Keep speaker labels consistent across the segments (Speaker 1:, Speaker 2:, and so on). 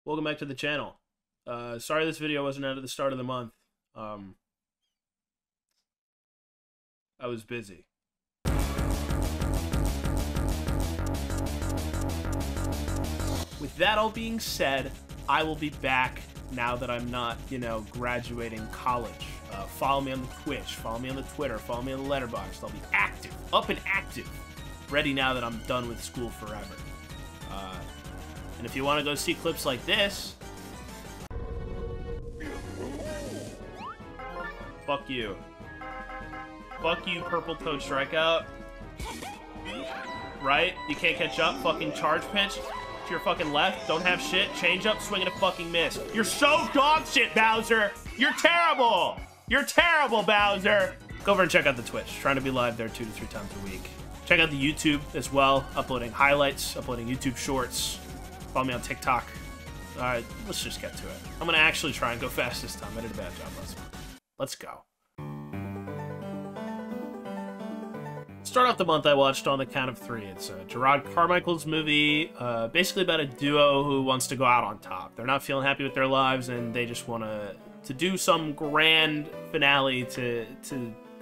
Speaker 1: Welcome back to the channel. Sorry this video wasn't out at the start of the month. I was busy. With that all being said, I will be back now that I'm not, graduating college. Follow me on the Twitch, follow me on the Twitter, follow me on the Letterboxd. I'll be active, up and active, ready now that I'm done with school forever. And if you want to go see clips like this, fuck you. Fuck you, Purple Toad Strikeout. Right? You can't catch up. Fucking charge pitch to your fucking left. Don't have shit. Change up, swing and a fucking miss. You're so dog shit, Bowser. You're terrible. You're terrible, Bowser. Go over and check out the Twitch. Trying to be live there 2 to 3 times a week. Check out the YouTube as well. Uploading highlights, uploading YouTube shorts. Follow me on TikTok. Alright, let's just get to it. I'm gonna actually try and go fast this time. I did a bad job last month. Let's go. Start off the month, I watched On the Count of Three. It's Jerrod Carmichael's movie, basically about a duo who wants to go out on top. They're not feeling happy with their lives, and they just want to do some grand finale to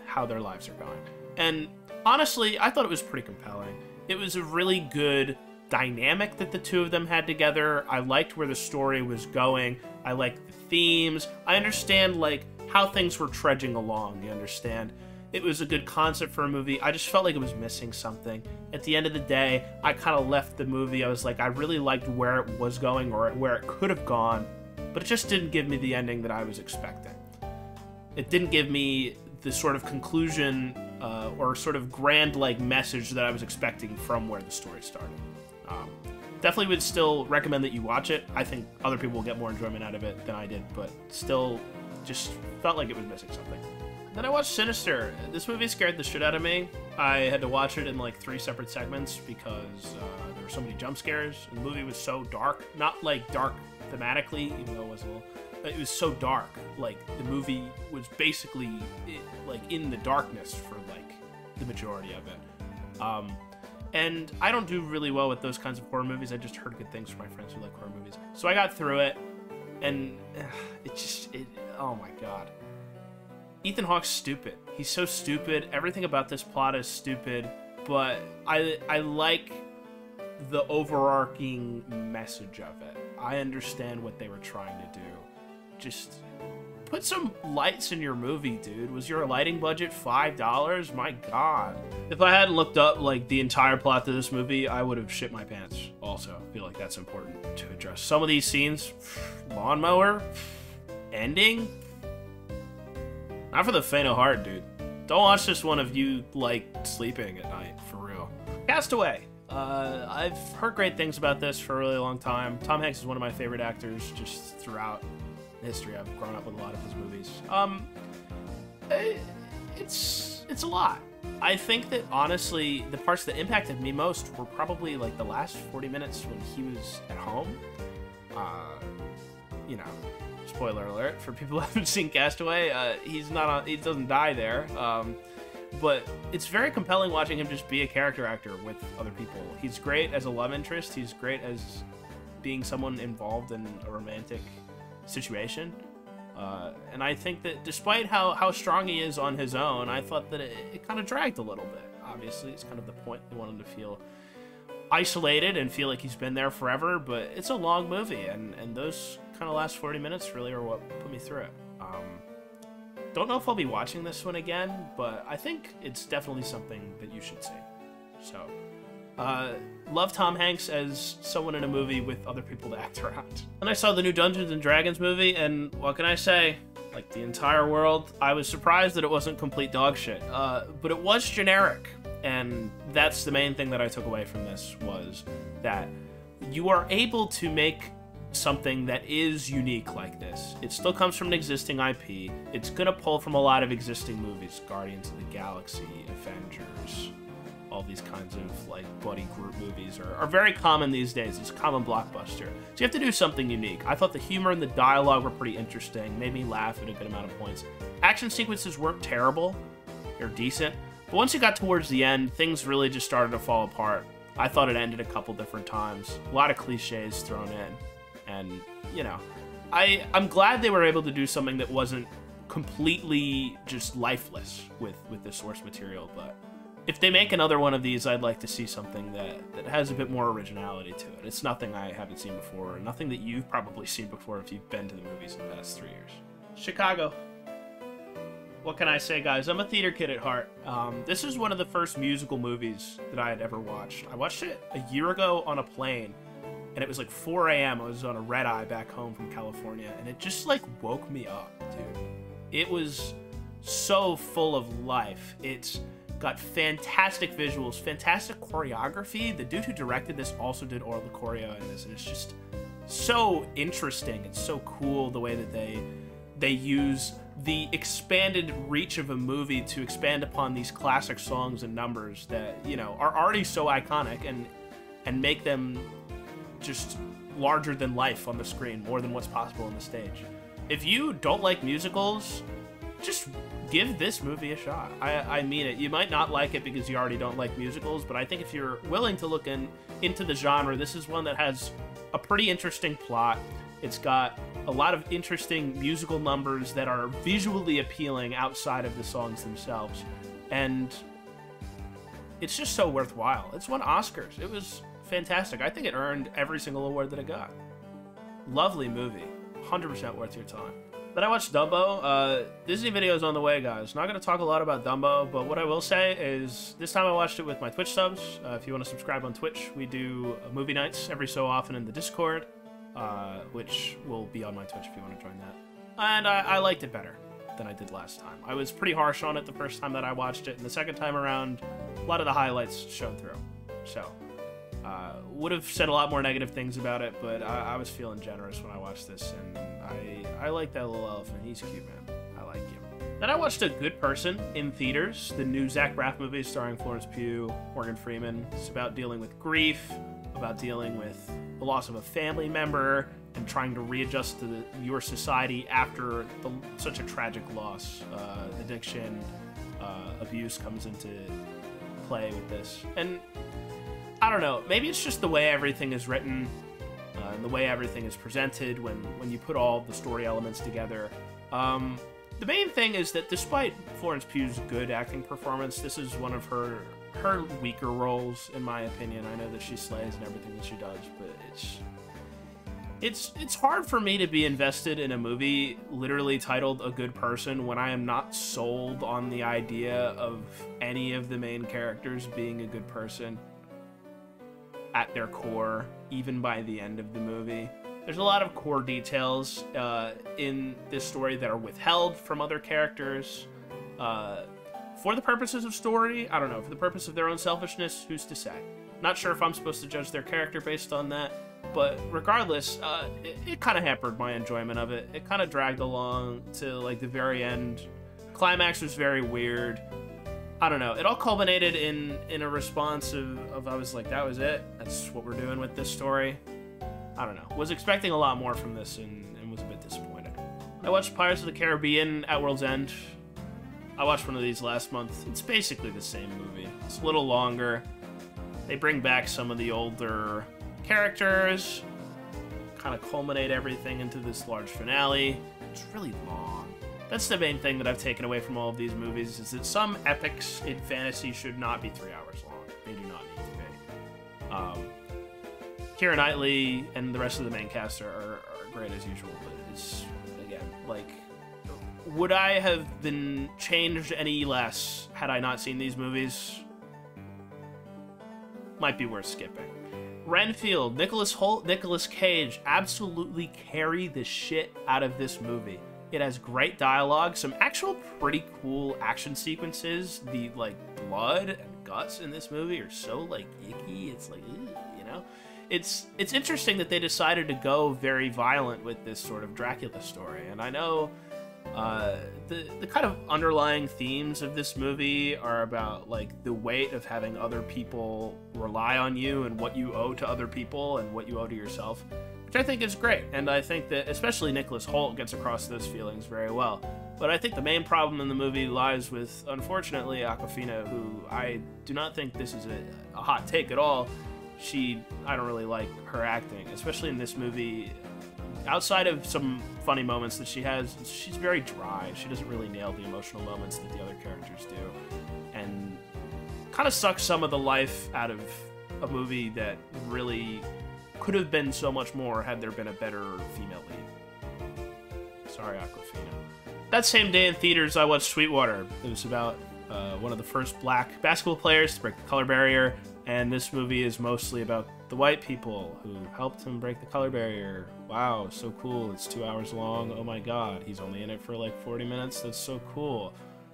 Speaker 1: how their lives are going. And honestly, I thought it was pretty compelling. It was a really good dynamic that the two of them had together. I liked where the story was going. I liked the themes. I understand, how things were trudging along, you understand? It was a good concept for a movie. I just felt like it was missing something. At the end of the day, I kind of left the movie. I was like, I really liked where it was going or where it could have gone, but it just didn't give me the ending that I was expecting. It didn't give me the sort of conclusion or sort of grand message that I was expecting from where the story started. Definitely would still recommend that you watch it. I think other people will get more enjoyment out of it than I did, but still just felt like it was missing something. Then I watched Sinister. This movie scared the shit out of me. I had to watch it in 3 separate segments because there were so many jump scares. And the movie was so dark. Not dark thematically, even though it was a little... It was so dark. The movie was basically in the darkness for the majority of it. And I don't do really well with those kinds of horror movies. I just heard good things from my friends who like horror movies. So I got through it, and oh my god. Ethan Hawke's stupid. He's so stupid. Everything about this plot is stupid, but I like the overarching message of it. I understand what they were trying to do. Just put some lights in your movie, dude. Was your lighting budget $5? My god. If I hadn't looked up the entire plot to this movie, I would have shit my pants. Also, I feel like that's important to address. Some of these scenes, lawnmower, ending, not for the faint of heart, dude. Don't watch this one if you like sleeping at night, for real. Castaway. I've heard great things about this for a really long time. Tom Hanks is one of my favorite actors just throughout history. I've grown up with a lot of his movies. It's a lot. I think that honestly, the parts that impacted me most were probably the last 40 minutes when he was at home. Spoiler alert for people who haven't seen Castaway. He doesn't die there. But it's very compelling watching him just be a character actor with other people. He's great as a love interest. He's great as being someone involved in a romantic situation. And I think that despite how strong he is on his own, I thought that it kind of dragged a little bit. Obviously, it's kind of the point. They want him to feel isolated and feel like he's been there forever, but it's a long movie, and those kind of last 40 minutes really are what put me through it. Don't know if I'll be watching this one again, but I think it's definitely something that you should see. So, love Tom Hanks as someone in a movie with other people to act around. And I saw the new Dungeons & Dragons movie, and what can I say? Like the entire world, I was surprised that it wasn't complete dog shit. But it was generic, and that's the main thing that I took away from this, was that you are able to make something that is unique like this. It still comes from an existing IP. It's gonna pull from a lot of existing movies, Guardians of the Galaxy, Avengers, all these kinds of buddy group movies are very common these days. It's a common blockbuster. So you have to do something unique. I thought the humor and the dialogue were pretty interesting, made me laugh at a good amount of points. Action sequences weren't terrible, they're decent, but once you got towards the end, things really just started to fall apart. I thought it ended a couple different times. A lot of cliches thrown in. And, you know, I'm glad they were able to do something that wasn't completely just lifeless with the source material, but if they make another one of these, I'd like to see something that has a bit more originality to it. It's nothing I haven't seen before, nothing that you've probably seen before if you've been to the movies in the past 3 years. Chicago. What can I say, guys? I'm a theater kid at heart. This is one of the first musical movies that I had ever watched. I watched it a year ago on a plane, and it was like 4 a.m. I was on a red eye back home from California, and it just like woke me up, dude. It was so full of life. It's got fantastic visuals, fantastic choreography. The dude who directed this also did all the choreo in this, and it's just so interesting. It's so cool the way that they use the expanded reach of a movie to expand upon these classic songs and numbers that, you know, are already so iconic and make them just larger than life on the screen, more than what's possible on the stage. If you don't like musicals, just give this movie a shot. I mean it. You might not like it because you already don't like musicals, but I think if you're willing to look into the genre, this is one that has a pretty interesting plot. It's got a lot of interesting musical numbers that are visually appealing outside of the songs themselves. And it's just so worthwhile. It's won Oscars. It was fantastic. I think it earned every single award that it got. Lovely movie. 100% worth your time. Then I watched Dumbo. Disney video's on the way, guys. Not going to talk a lot about Dumbo, but what I will say is this time I watched it with my Twitch subs. If you want to subscribe on Twitch, we do movie nights every so often in the Discord, which will be on my Twitch if you want to join that. And I liked it better than I did last time. I was pretty harsh on it the first time that I watched it, and the second time around, a lot of the highlights showed through. So, would have said a lot more negative things about it, but I was feeling generous when I watched this, and I like that little elephant. He's cute, man. I like him. Then I watched A Good Person in theaters, the new Zach Braff movie starring Florence Pugh, Morgan Freeman. It's about dealing with grief, about dealing with the loss of a family member, and trying to readjust to your society after such a tragic loss. Addiction, abuse comes into play with this. And I don't know, maybe it's just the way everything is written, and the way everything is presented when you put all the story elements together. The main thing is that despite Florence Pugh's good acting performance, this is one of her weaker roles, in my opinion. I know that she slays in everything that she does, but it's hard for me to be invested in a movie literally titled A Good Person when I am not sold on the idea of any of the main characters being a good person at their core, even by the end of the movie. There's a lot of core details in this story that are withheld from other characters. For the purposes of story, I don't know, for the purpose of their own selfishness, who's to say? Not sure if I'm supposed to judge their character based on that, but regardless, it kind of hampered my enjoyment of it. It kind of dragged along to like the very end. Climax was very weird. I don't know. It all culminated in a response of I was like, that was it? That's what we're doing with this story? I don't know. Was expecting a lot more from this and was a bit disappointed. I watched Pirates of the Caribbean at World's End. I watched one of these last month. It's basically the same movie. It's a little longer. They bring back some of the older characters, kind of culminate everything into this large finale. It's really long. That's the main thing that I've taken away from all of these movies, is that some epics in fantasy should not be 3 hours long. They do not need to be. Keira Knightley and the rest of the main cast are great as usual, but it's, again, like, would I have been changed any less had I not seen these movies? Might be worth skipping. Renfield, Nicholas Hoult, Nicolas Cage absolutely carry the shit out of this movie. It has great dialogue, some actual pretty cool action sequences. The, like, blood and guts in this movie are so, like, icky. It's like, ew, you know? It's interesting that they decided to go very violent with this sort of Dracula story. And I know the kind of underlying themes of this movie are about, like, the weight of having other people rely on you and what you owe to other people and what you owe to yourself, which I think is great. And I think that especially Nicholas Hoult gets across those feelings very well. But I think the main problem in the movie lies with, unfortunately, Awkwafina, who I do not think this is a hot take at all. I don't really like her acting, especially in this movie. Outside of some funny moments that she has, she's very dry. She doesn't really nail the emotional moments that the other characters do. And kind of sucks some of the life out of a movie that really could have been so much more had there been a better female lead. Sorry, Aquafina. That same day in theaters, I watched Sweetwater. It was about one of the first black basketball players to break the color barrier, and this movie is mostly about the white people who helped him break the color barrier. Wow, so cool. It's 2 hours long. Oh my god, he's only in it for like 40 minutes. That's so cool.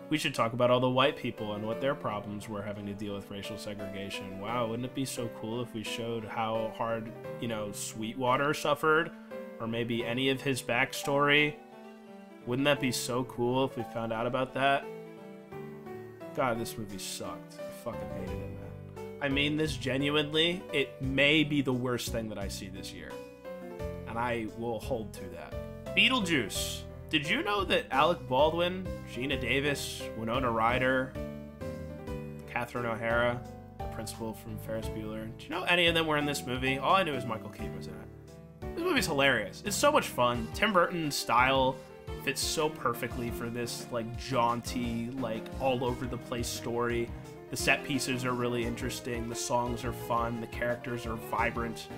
Speaker 1: We should talk about all the white people and what their problems were having to deal with racial segregation. Wow, wouldn't it be so cool if we showed how hard, you know, Sweetwater suffered? Or maybe any of his backstory? Wouldn't that be so cool if we found out about that? God, this movie sucked. I fucking hated it, man. I mean this genuinely. It may be the worst thing that I see this year. And I will hold to that. Beetlejuice. Did you know that Alec Baldwin, Gina Davis, Winona Ryder, Catherine O'Hara, the principal from Ferris Bueller, do you know any of them were in this movie? All I knew is Michael Keaton was in it. This movie's hilarious. It's so much fun. Tim Burton's style fits so perfectly for this, like, jaunty, like, all-over-the-place story. The set pieces are really interesting. The songs are fun. The characters are vibrant.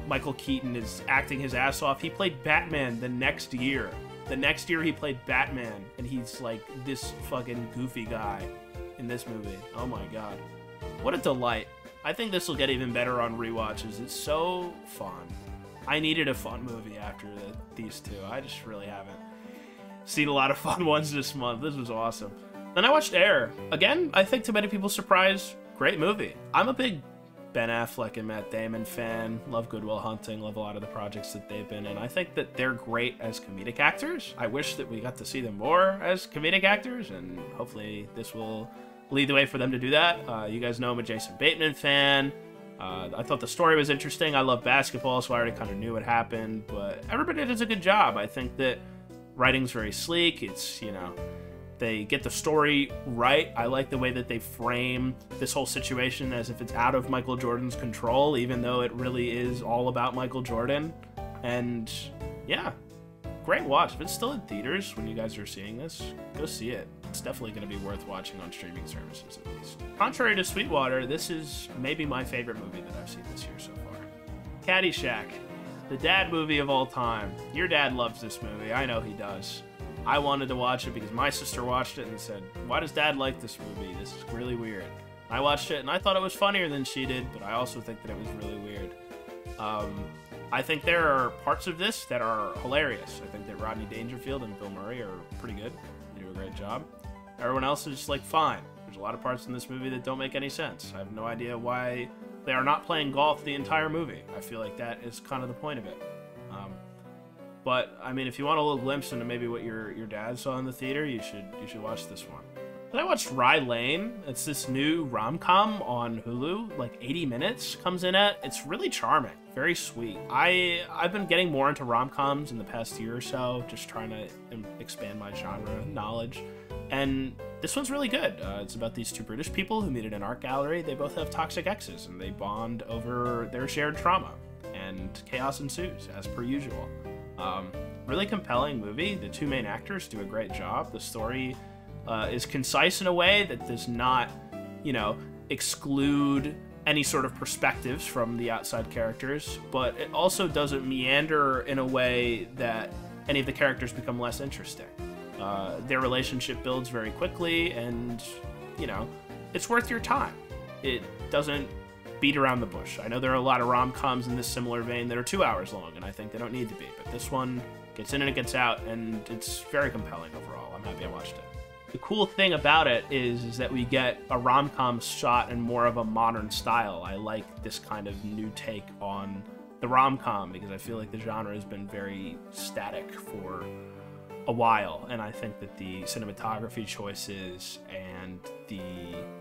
Speaker 1: Michael Keaton is acting his ass off. He played Batman the next year. The next year he played Batman, and he's like this fucking goofy guy in this movie. Oh my god. What a delight. I think this will get even better on rewatches. It's so fun. I needed a fun movie after these two. I just really haven't seen a lot of fun ones this month. This was awesome. Then I watched Air. Again, I think to many people's surprise, great movie. I'm a big Ben Affleck and Matt Damon fan. Love Good Will Hunting. Love a lot of the projects that they've been in. I think that they're great as comedic actors. I wish that we got to see them more as comedic actors, and hopefully this will lead the way for them to do that. You guys know I'm a Jason Bateman fan. I thought the story was interesting. I love basketball, so I already kind of knew what happened, but everybody does a good job. I think that writing's very sleek. It's, you know, they get the story right. I like the way that they frame this whole situation as if it's out of Michael Jordan's control, even though it really is all about Michael Jordan. And yeah, great watch. If it's still in theaters when you guys are seeing this, go see it. It's definitely going to be worth watching on streaming services at least. Contrary to Sweetwater, this is maybe my favorite movie that I've seen this year so far. Caddyshack, the dad movie of all time. Your dad loves this movie. I know he does. I wanted to watch it because my sister watched it and said, why does dad like this movie? This is really weird. I watched it and I thought it was funnier than she did, but I also think that it was really weird. I think there are parts of this that are hilarious. I think that Rodney Dangerfield and Bill Murray are pretty good. They do a great job. Everyone else is just like fine. There's a lot of parts in this movie that don't make any sense. I have no idea why they are not playing golf the entire movie. I feel like that is kind of the point of it. But I mean, if you want a little glimpse into maybe what your dad saw in the theater, you should watch this one. Then I watched Rye Lane. It's this new rom-com on Hulu, like 80 minutes comes in at. It's really charming, very sweet. I've been getting more into rom-coms in the past year or so, just trying to expand my genre knowledge. And this one's really good. It's about these two British people who meet at an art gallery. They both have toxic exes, and they bond over their shared trauma. And chaos ensues, as per usual. Really compelling movie. The two main actors do a great job. The story is concise in a way that does not, you know, exclude any sort of perspectives from the outside characters, but it also doesn't meander in a way that any of the characters become less interesting. Their relationship builds very quickly, and, you know, it's worth your time. It doesn't beat around the bush. I know there are a lot of rom-coms in this similar vein that are 2 hours long, and I think they don't need to be, but this one gets in and it gets out, and it's very compelling overall. I'm happy I watched it. The cool thing about it is that we get a rom-com shot in more of a modern style. I like this kind of new take on the rom-com because I feel like the genre has been very static for a while, and I think that the cinematography choices and the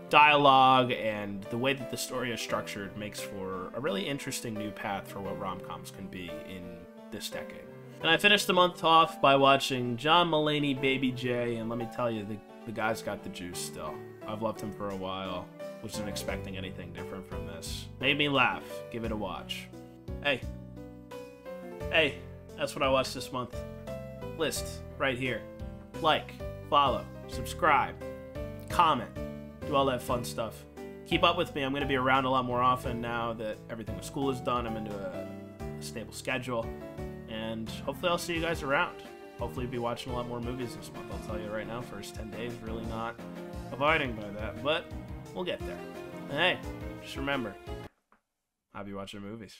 Speaker 1: dialogue and the way that the story is structured makes for a really interesting new path for what rom-coms can be in this decade. And I finished the month off by watching John Mulaney, Baby J, and let me tell you, the guy's got the juice still. I've loved him for a while. Wasn't expecting anything different from this. Made me laugh. Give it a watch. Hey. Hey. That's what I watched this month. List right here. Like, follow, subscribe, comment, do all that fun stuff. Keep up with me. I'm going to be around a lot more often now that everything with school is done. I'm into a stable schedule. And hopefully I'll see you guys around. Hopefully you'll be watching a lot more movies this month. I'll tell you right now, first 10 days, really not abiding by that. But we'll get there. And hey, just remember, I'll be watching movies.